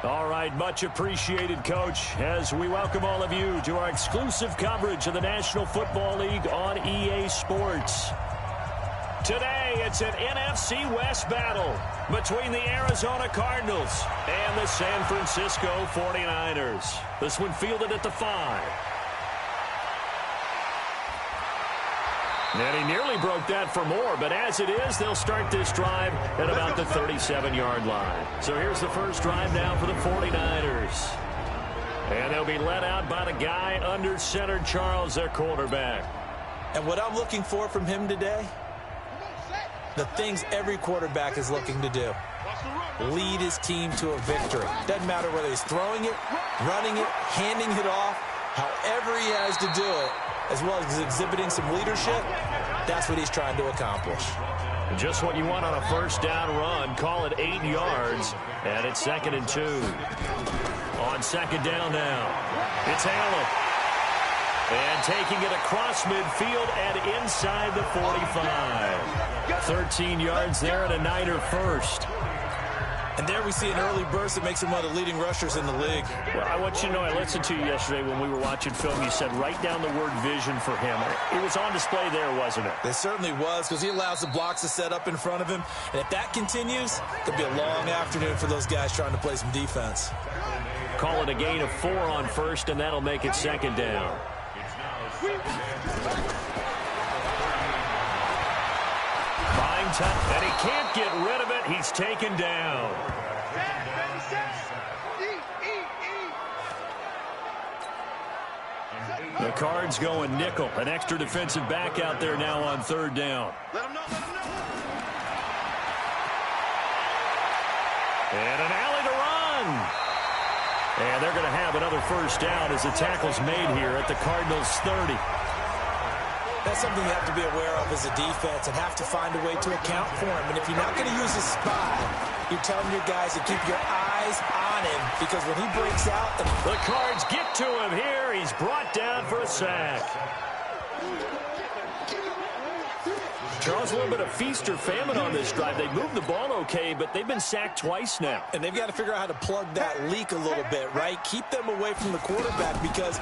All right, much appreciated, Coach, as we welcome all of you to our exclusive coverage of the National Football League on EA Sports. Today, it's an NFC West battle between the Arizona Cardinals and the San Francisco 49ers. This one fielded at the 5. And he nearly broke that for more, but as it is, they'll start this drive at about the 37-yard line. So here's the first drive now for the 49ers. And they'll be led out by the guy under center, Charles, their quarterback. And what I'm looking for from him today, the things every quarterback is looking to do. Lead his team to a victory. Doesn't matter whether he's throwing it, running it, handing it off, however he has to do it, as well as exhibiting some leadership, that's what he's trying to accomplish. Just what you want on a first down run. Call it 8 yards, and it's 2nd and 2. On 2nd down now, it's Allen. And taking it across midfield and inside the 45. 13 yards there and a Niner first. And there we see an early burst that makes him one of the leading rushers in the league. Well, I want you to know, I listened to you yesterday when we were watching film. You said write down the word vision for him. It was on display there, wasn't it? It certainly was, because he allows the blocks to set up in front of him. And if that continues, it'll be a long afternoon for those guys trying to play some defense. Call it a gain of 4 on first, and that'll make it 2nd down. Fine time, and he can't get rid of it. He's taken down. The Cards going nickel. An extra defensive back out there now on 3rd down. And an alley to run. And they're going to have another first down as the tackle's made here at the Cardinals' 30. That's something you have to be aware of as a defense and have to find a way to account for him. And if you're not going to use a spy, you're telling your guys to keep your eyes on him, because when he breaks out, the Cards get to him here. He's brought down for a sack. Charles, a little bit of feast or famine on this drive. They moved the ball okay, but they've been sacked twice now. And they've got to figure out how to plug that leak a little bit, right? Keep them away from the quarterback, because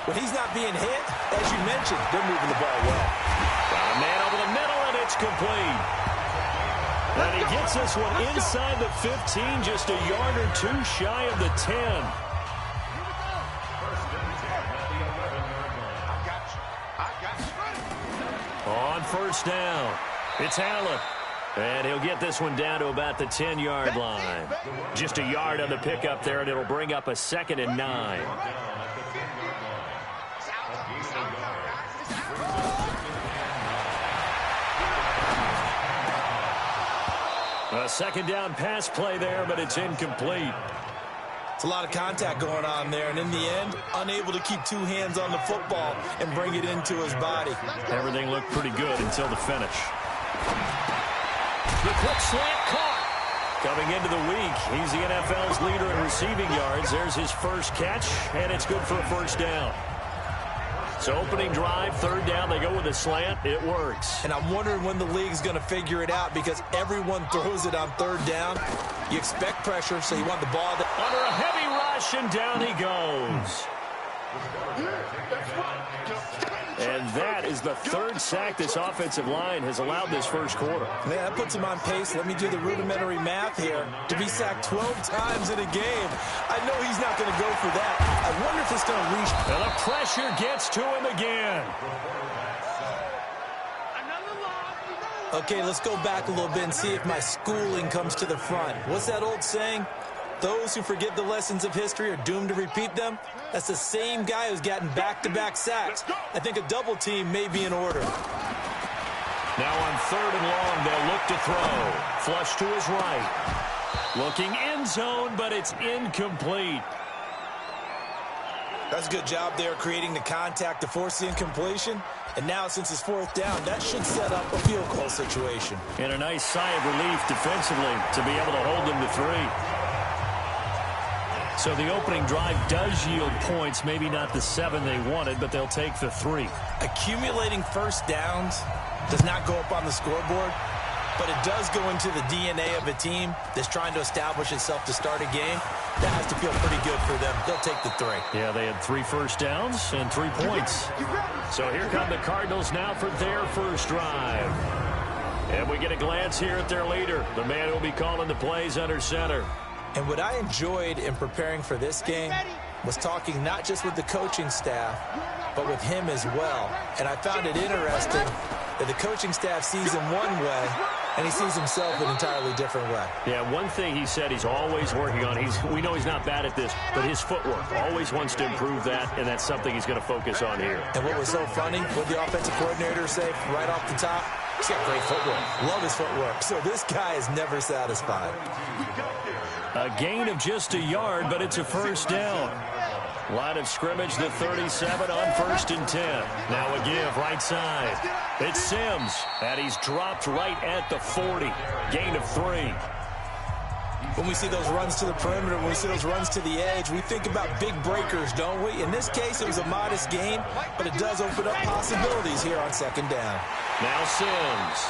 when he's not being hit, as you mentioned, they're moving the ball well. Got a man over the middle, and it's complete. And he gets this one inside the 15, just a yard or 2 shy of the 10. On first down, it's Allen. And he'll get this one down to about the 10-yard line. Just a yard on the pickup there, and it'll bring up a 2nd and 9. A 2nd down pass play there, but it's incomplete. It's a lot of contact going on there, and in the end, unable to keep 2 hands on the football and bring it into his body. Everything looked pretty good until the finish. The quick slant caught. Coming into the week, he's the NFL's leader in receiving yards. There's his first catch, and it's good for a first down. So opening drive, 3rd down, they go with a slant. It works. And I'm wondering when the league's going to figure it out, because everyone throws it on 3rd down. You expect pressure, so you want the ball. Under a heavy rush, and down he goes. And that is the 3rd sack this offensive line has allowed this first quarter. Yeah, that puts him on pace. Let me do the rudimentary math here. To be sacked 12 times in a game, I know he's not going to go for that. I wonder if it's going to reach. And the pressure gets to him again. Okay, let's go back a little bit and see if my schooling comes to the front. What's that old saying? Those who forget the lessons of history are doomed to repeat them. That's the same guy who's gotten back-to-back sacks. I think a double team may be in order. Now on 3rd and long, they'll look to throw. Flush to his right. Looking end zone, but it's incomplete. That's a good job there, creating the contact to force the incompletion. And now, since it's 4th down, that should set up a field goal situation. And a nice sigh of relief defensively to be able to hold them to 3. So the opening drive does yield points, maybe not the 7 they wanted, but they'll take the 3. Accumulating first downs does not go up on the scoreboard. but it does go into the DNA of a team that's trying to establish itself to start a game. That has to feel pretty good for them. They'll take the 3. Yeah, they had 3 first downs and 3 points. So here come the Cardinals now for their first drive. And we get a glance here at their leader, the man who will be calling the plays under center. And what I enjoyed in preparing for this game was talking not just with the coaching staff, but with him as well. And I found it interesting that the coaching staff sees him one way, and he sees himself an entirely different way. Yeah, one thing he said he's always working on, we know he's not bad at this, but his footwork, always wants to improve that, and that's something he's going to focus on here. And what was so funny, what the offensive coordinator said right off the top, he's got great footwork. Love his footwork. So this guy is never satisfied. A gain of just a yard, but it's a first down. Line of scrimmage, the 37 on 1st and 10. Now a give right side. It's Sims, and he's dropped right at the 40. Gain of 3. When we see those runs to the perimeter, when we see those runs to the edge, we think about big breakers, don't we? In this case, it was a modest gain, but it does open up possibilities here on 2nd down. Now Sims.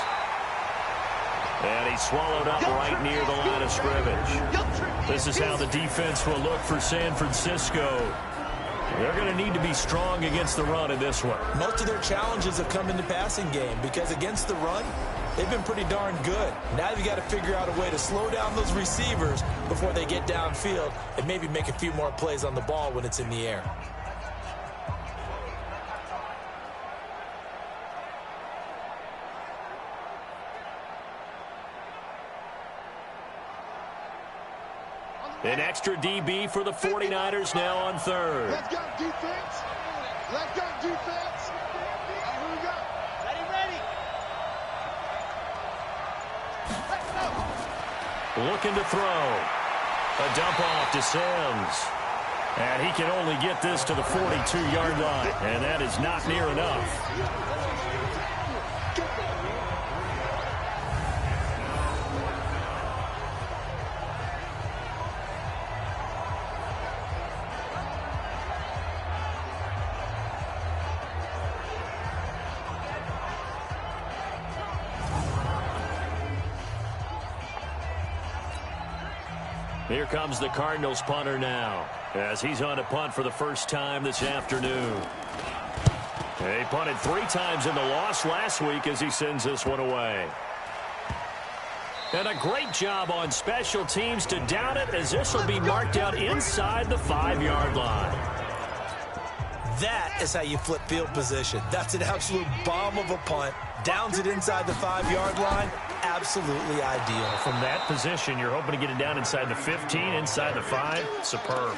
And he's swallowed up right near the line of scrimmage. This is how the defense will look for San Francisco. They're going to need to be strong against the run in this one. Most of their challenges have come in the passing game because against the run, they've been pretty darn good. Now you've got to figure out a way to slow down those receivers before they get downfield and maybe make a few more plays on the ball when it's in the air. An extra DB for the 49ers now on 3rd. Let's go, defense. Let's go, defense. Here we go. Ready. Let's go. Looking to throw. A dump off to Sims. And he can only get this to the 42-yard line. And that is not near enough. Here comes the Cardinals punter now, as he's on a punt for the first time this afternoon. He punted 3 times in the loss last week as he sends this one away. And a great job on special teams to down it, as this will be marked out inside the 5-yard line. That is how you flip field position. That's an absolute bomb of a punt. Downs it inside the 5-yard line. Absolutely ideal. From that position, you're hoping to get it down inside the 15, inside the 5. Superb.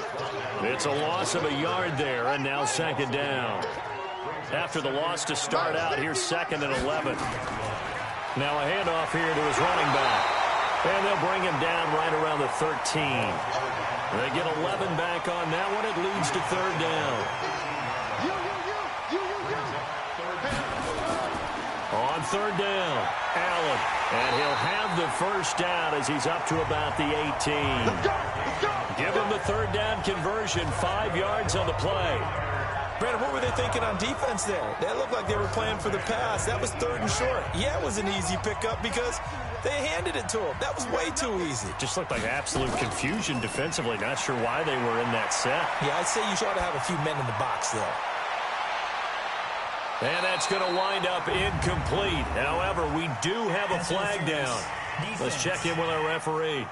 It's a loss of a yard there, and now 2nd down. After the loss to start out, here's 2nd and 11. Now a handoff here to his running back. And they'll bring him down right around the 13. They get 11 back on that one. It leads to 3rd down. On 3rd down, Allen. And he'll have the first down as he's up to about the 18. Give him the 3rd down conversion, 5 yards on the play. Brandon, what were they thinking on defense there? That looked like they were playing for the pass. That was 3rd and short. Yeah, it was an easy pickup because they handed it to him. That was way too easy. Just looked like absolute confusion defensively. Not sure why they were in that set. Yeah, I'd say you ought to have a few men in the box there. And that's going to wind up incomplete. However, we do have a flag down. Let's check in with our referee.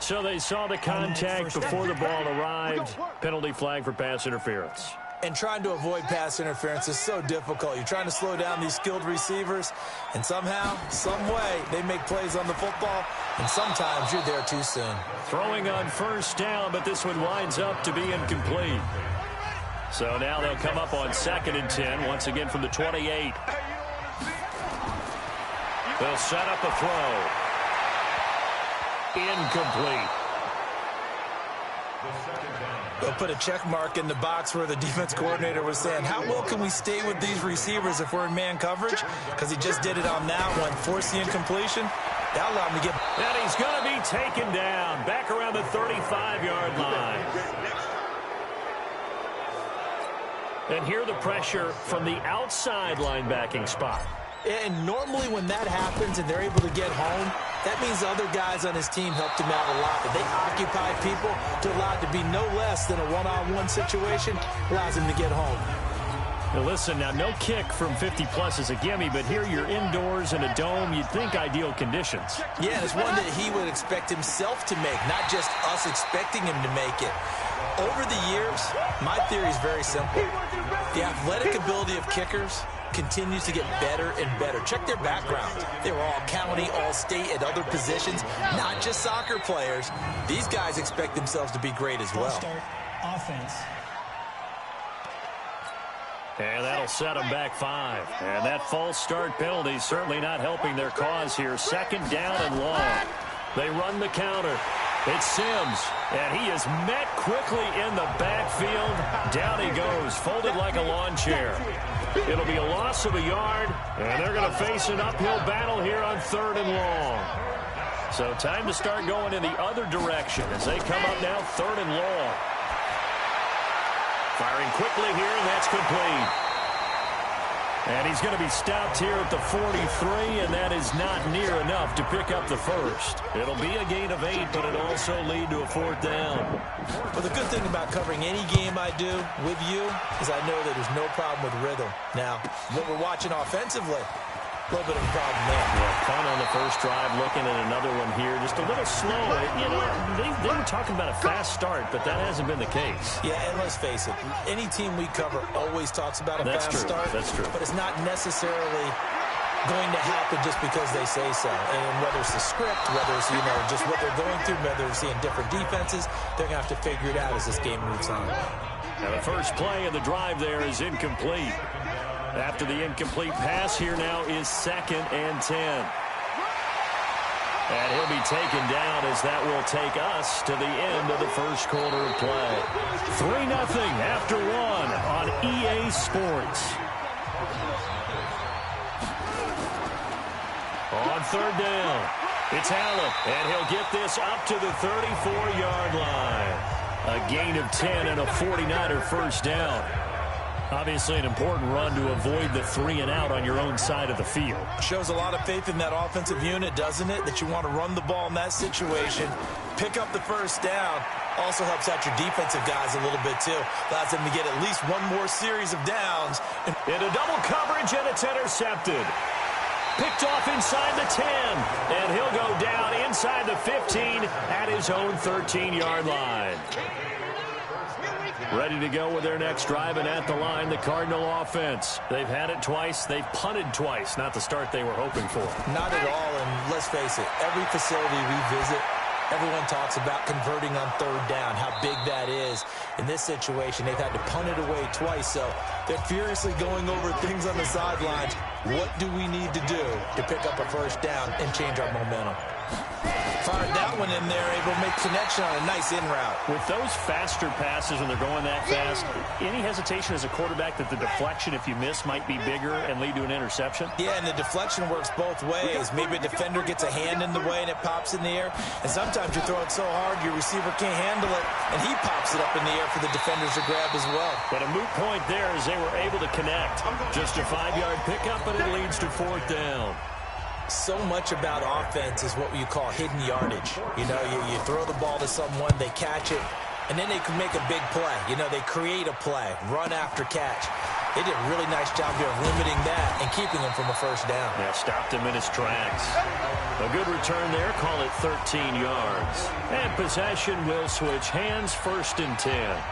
So they saw the contact before the ball arrived. Penalty flag for pass interference. And trying to avoid pass interference is so difficult. You're trying to slow down these skilled receivers, and somehow, some way, they make plays on the football, and sometimes you're there too soon. Throwing on 1st down, but this one winds up to be incomplete. So now they'll come up on 2nd and 10, once again from the 28. They'll set up a throw. Incomplete. They'll put a check mark in the box where the defense coordinator was saying, how well can we stay with these receivers if we're in man coverage? Because he just did it on that one, forced the incompletion. That allowed him to get... And he's going to be taken down, back around the 35-yard line. And here the pressure from the outside linebacking spot. And normally when that happens and they're able to get home, that means the other guys on his team helped him out a lot. That they occupy people to allow it to be no less than a one-on-one situation, allows him to get home. Now listen, now no kick from 50-plus is a gimme, but here you're indoors in a dome. You'd think ideal conditions. Yeah, it's one that he would expect himself to make, not just us expecting him to make it. Over the years, my theory is very simple. The athletic ability of kickers continues to get better and better. Check their backgrounds. They were all county, all state, at other positions, not just soccer players. These guys expect themselves to be great as well. Offense. And that'll set them back 5. And that false start penalty certainly not helping their cause here. 2nd down and long. They run the counter. It's Sims, and he is met quickly in the backfield. Down he goes, folded like a lawn chair. It'll be a loss of a yard, and they're going to face an uphill battle here on 3rd and long. So time to start going in the other direction as they come up now 3rd and long. Firing quickly here, and that's complete. And he's going to be stopped here at the 43, and that is not near enough to pick up the first. It'll be a gain of 8, but it'll also lead to a 4th down. Well, the good thing about covering any game I do with you is I know that there's no problem with rhythm. Now, what we're watching offensively, a little bit of a problem there. Yeah, punt on the first drive, looking at another one here. Just a little slow. You know, they were talking about a fast start, but that hasn't been the case. Yeah, and let's face it, any team we cover always talks about a fast start. That's true. But it's not necessarily going to happen just because they say so. And whether it's the script, whether it's, you know, just what they're going through, whether they're seeing different defenses, they're going to have to figure it out as this game moves on. Now the first play of the drive there is incomplete. After the incomplete pass, here now is 2nd and 10. And he'll be taken down as that will take us to the end of the first quarter of play. 3-0 after 1 on EA Sports. On 3rd down, it's Allen, and he'll get this up to the 34-yard line. A gain of 10 and a 49er first down. Obviously an important run to avoid the 3-and-out on your own side of the field. Shows a lot of faith in that offensive unit, doesn't it? That you want to run the ball in that situation. Pick up the first down. Also helps out your defensive guys a little bit, too. Allows them to get at least one more series of downs. Into double coverage, and it's intercepted. Picked off inside the 10. And he'll go down inside the 15 at his own 13-yard line. Ready to go with their next drive, and at the line, the Cardinal offense. They've had it twice. They've punted twice. Not the start they were hoping for. Not at all, and let's face it, every facility we visit, everyone talks about converting on 3rd down, how big that is. In this situation, they've had to punt it away twice, so they're furiously going over things on the sidelines. What do we need to do to pick up a first down and change our momentum? Fired that one in there, able to make connection on a nice in route. With those faster passes when they're going that fast, any hesitation as a quarterback that the deflection, if you miss, might be bigger and lead to an interception? Yeah, and the deflection works both ways. Maybe a defender gets a hand in the way and it pops in the air. And sometimes you throw it so hard your receiver can't handle it, and he pops it up in the air for the defenders to grab as well. But a moot point there as they were able to connect. Just a 5-yard pickup, but it leads to 4th down. So much about offense is what you call hidden yardage. You know, you throw the ball to someone, they catch it, and then they can make a big play. You know, they create a play, run after catch. They did a really nice job here of limiting that and keeping him from a first down. Yeah, stopped him in his tracks. A good return there, call it 13 yards. And possession will switch hands, 1st and 10.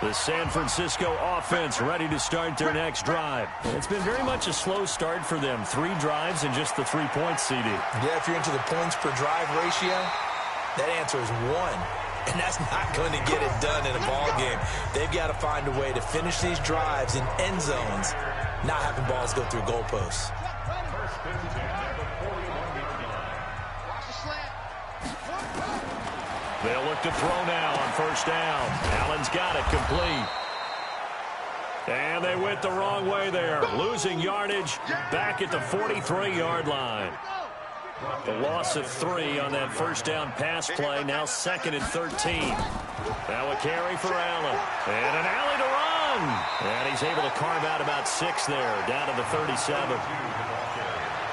The San Francisco offense ready to start their next drive. It's been very much a slow start for them. 3 drives and just the 3 points, CD. Yeah, if you're into the points per drive ratio, that answer is 1. And that's not going to get it done in a ball game. They've got to find a way to finish these drives in end zones, not having balls go through goalposts. They'll look to throw now on first down. Allen's got it complete. And they went the wrong way there. Losing yardage back at the 43-yard line. The loss of 3 on that first down pass play. Now 2nd and 13. Now a carry for Allen. And an alley to run. run. And he's able to carve out about 6 there, down to the 37.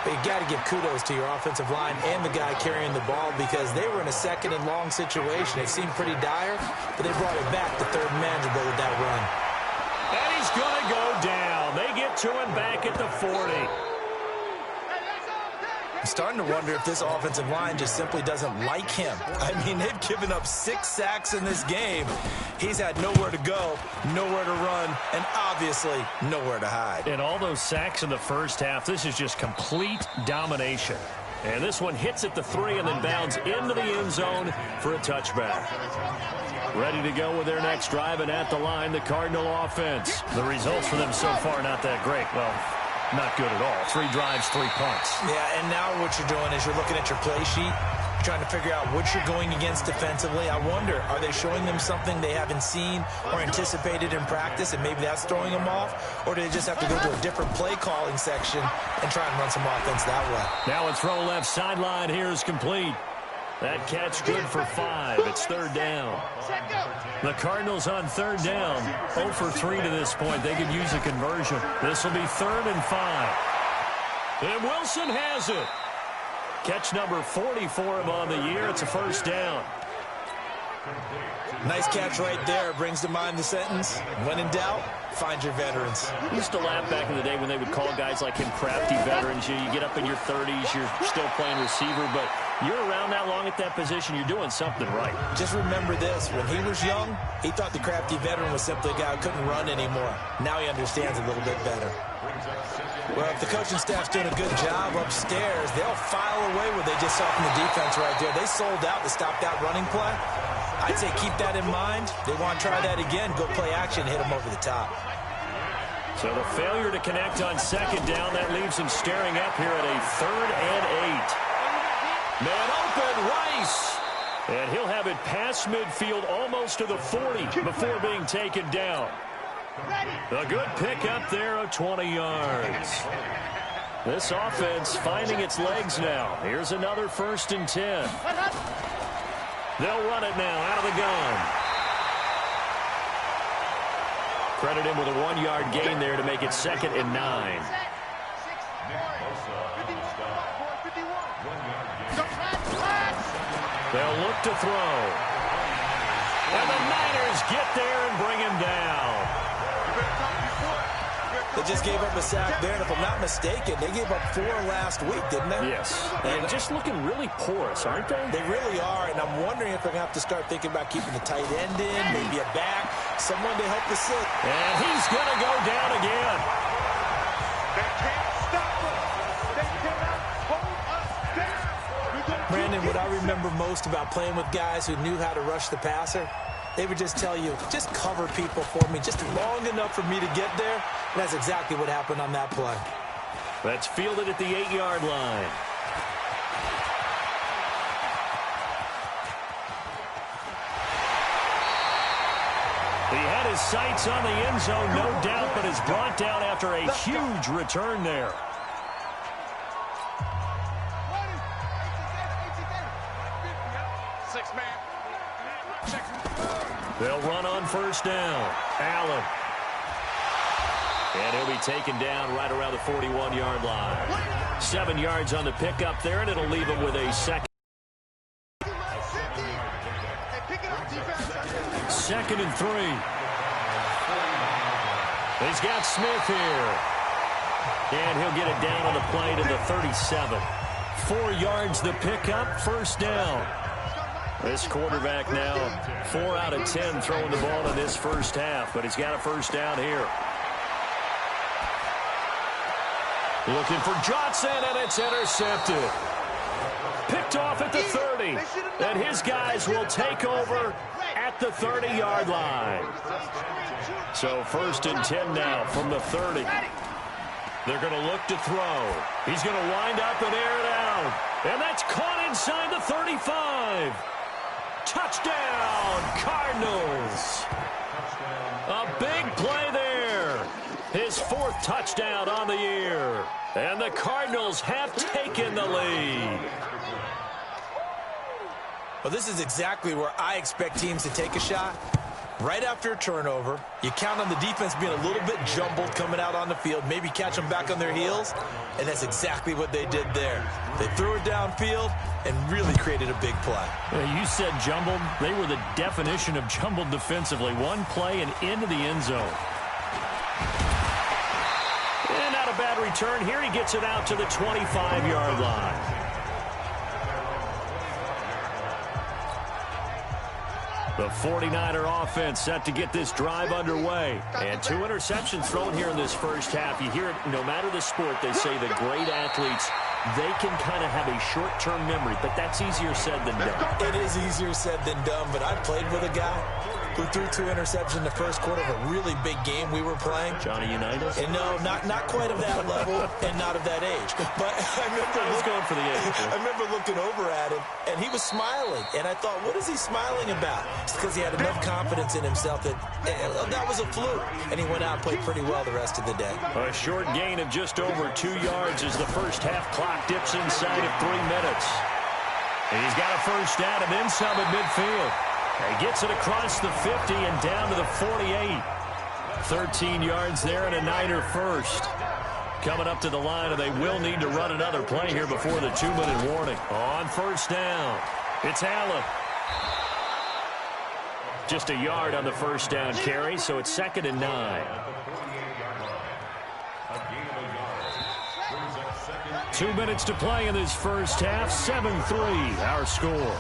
You got to give kudos to your offensive line and the guy carrying the ball because they were in a second and long situation. It seemed pretty dire, but they brought it back to third and manageable with that run. And he's going to go down. They get to him back at the 40. I'm starting to wonder if this offensive line just simply doesn't like him. I mean, they've given up 6 sacks in this game. He's had nowhere to go, nowhere to run, and obviously nowhere to hide. And all those sacks in the first half, this is just complete domination. And this one hits at the 3 and then bounds into the end zone for a touchback. Ready to go with their next drive, and at the line, the Cardinal offense. The results for them so far, not that great. Well, not good at all. 3 drives, 3 punts. Yeah, and now what you're doing is you're looking at your play sheet, trying to figure out what you're going against defensively. I wonder, are they showing them something they haven't seen or anticipated in practice, and maybe that's throwing them off? Or do they just have to go to a different play calling section and try and run some offense that way? Now a throw left sideline here is complete. That catch good for 5. It's third down. The Cardinals on third down. 0 for 3 to this point. They could use a conversion. This will be 3rd and 5. And Wilson has it. Catch number 40 for him on the year. It's a first down. Nice catch right there. Brings to mind the sentence, when in doubt, find your veterans. I used to laugh back in the day when they would call guys like him crafty veterans. You get up in your 30s, you're still playing receiver, but you're around that long at that position, you're doing something right. Just remember this. When he was young, he thought the crafty veteran was simply a guy who couldn't run anymore. Now he understands a little bit better. Well, if the coaching staff's doing a good job upstairs, they'll file away what they just saw from the defense right there. They sold out to stop that running play. I'd say keep that in mind. They want to try that again. Go play action, hit them over the top. So the failure to connect on second down, that leaves him staring up here at a 3rd and 8. Man open, Rice. And he'll have it past midfield almost to the 40 before being taken down. A good pickup there of 20 yards. This offense finding its legs now. Here's another 1st and 10. They'll run it now out of the gun. Credit him with a 1-yard gain there to make it 2nd and 9. They'll look to throw. And the Niners get there and bring him down. They just gave up a sack there, and if I'm not mistaken, they gave up 4 last week, didn't they? Yes. And just looking really porous, aren't they? They really are, and I'm wondering if they're going to have to start thinking about keeping the tight end in, maybe a back, someone to help the sit. And he's going to go down again. They can't stop us. They cannot hold us down. Brandon, what I remember most about playing with guys who knew how to rush the passer, they would just tell you, just cover people for me, just long enough for me to get there. And that's exactly what happened on that play. That's fielded at the 8-yard line. He had his sights on the end zone, no doubt, but is brought down after a huge return there. They'll run on first down. Allen. And he'll be taken down right around the 41-yard line. 7 yards on the pickup there, and it'll leave him with a 2nd. 2nd and 3. He's got Smith here. And he'll get it down on the play to the 37. 4 yards the pickup, first down. This quarterback now 4 out of 10 throwing the ball in this first half, but he's got a first down here. Looking for Johnson, and it's intercepted. Picked off at the 30, and his guys will take over at the 30-yard line. So 1st and 10 now from the 30. They're going to look to throw. He's going to wind up and air it out. And that's caught inside the 35. Touchdown, Cardinals. A big play there. His 4th touchdown on the year. And the Cardinals have taken the lead. Well, this is exactly where I expect teams to take a shot. Right after a turnover, you count on the defense being a little bit jumbled coming out on the field, maybe catch them back on their heels, and that's exactly what they did there. They threw it downfield and really created a big play. You said jumbled. They were the definition of jumbled defensively. One play and into the end zone. And not a bad return. Here he gets it out to the 25-yard line. The 49er offense set to get this drive underway. And 2 interceptions thrown here in this first half. You hear it, no matter the sport, they say the great athletes, they can kind of have a short-term memory, but that's easier said than done. It is easier said than done, but I played with a guy who threw 2 interceptions in the first quarter of a really big game we were playing. Johnny Unitas? And no, not quite of that level and not of that age. But I remember going for the age. I remember looking over at him, and he was smiling. And I thought, what is he smiling about? It's because he had enough confidence in himself that that was a fluke. And he went out and played pretty well the rest of the day. A short gain of just over 2 yards as the first half clock dips inside of 3 minutes. And he's got a first down and then some at midfield. He gets it across the 50 and down to the 48. 13 yards there and a Niner first. Coming up to the line, and they will need to run another play here before the 2-minute warning. On first down, it's Allen. Just a yard on the first down carry, so it's 2nd and 9. 2 minutes to play in this first half. 7-3, our score.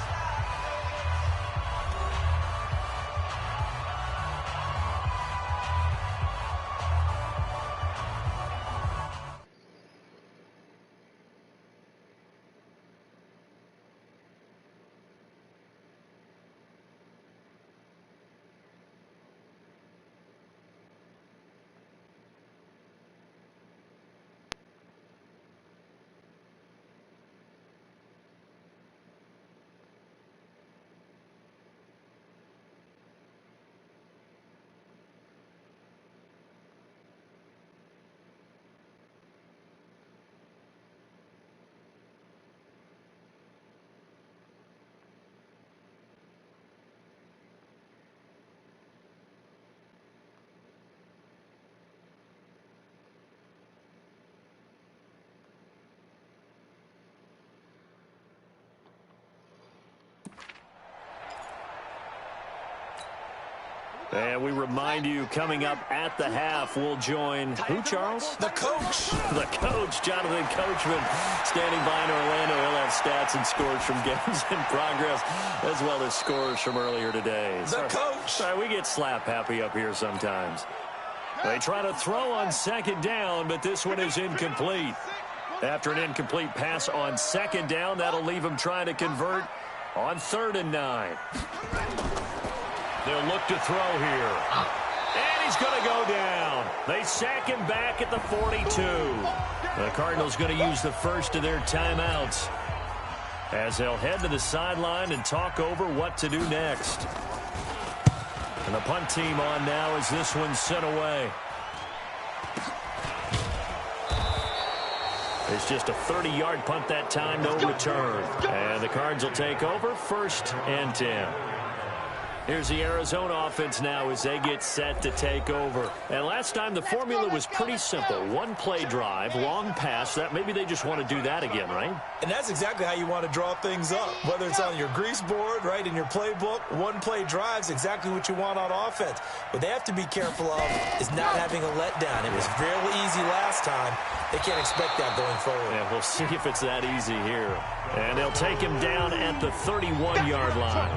And we remind you, coming up at the half, we'll join who, Charles? The coach. The coach, Jonathan Coachman, standing by in Orlando. He'll have stats and scores from games in progress, as well as scores from earlier today. The coach. Sorry, we get slap happy up here sometimes. They try to throw on 2nd down, but this one is incomplete. After an incomplete pass on 2nd down, that'll leave them trying to convert on 3rd and 9. They'll look to throw here. And he's going to go down. They sack him back at the 42. The Cardinals going to use the first of their timeouts as they'll head to the sideline and talk over what to do next. And the punt team on now as this one's sent away. It's just a 30-yard punt that time, no return. And the Cards will take over 1st and 10. Here's the Arizona offense now as they get set to take over. And last time the formula was pretty simple. 1-play drive, long pass. That maybe they just want to do that again, right? And that's exactly how you want to draw things up. Whether it's on your grease board, right, in your playbook, 1-play drives, exactly what you want on offense. What they have to be careful of is not having a letdown. It was fairly easy last time. They can't expect that going forward. Yeah, we'll see if it's that easy here. And they'll take him down at the 31-yard line.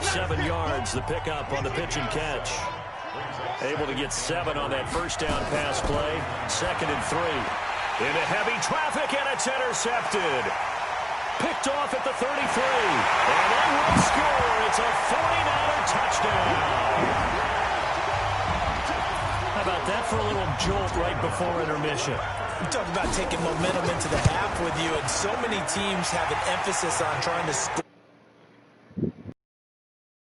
7 yards, the pickup on the pitch and catch. Able to get 7 on that first down pass play. 2nd and 3. Into heavy traffic, and it's intercepted. Picked off at the 33. And they will score. It's a 49er touchdown. How about that for a little jolt right before intermission? We talk about taking momentum into the half with you, and so many teams have an emphasis on trying to score.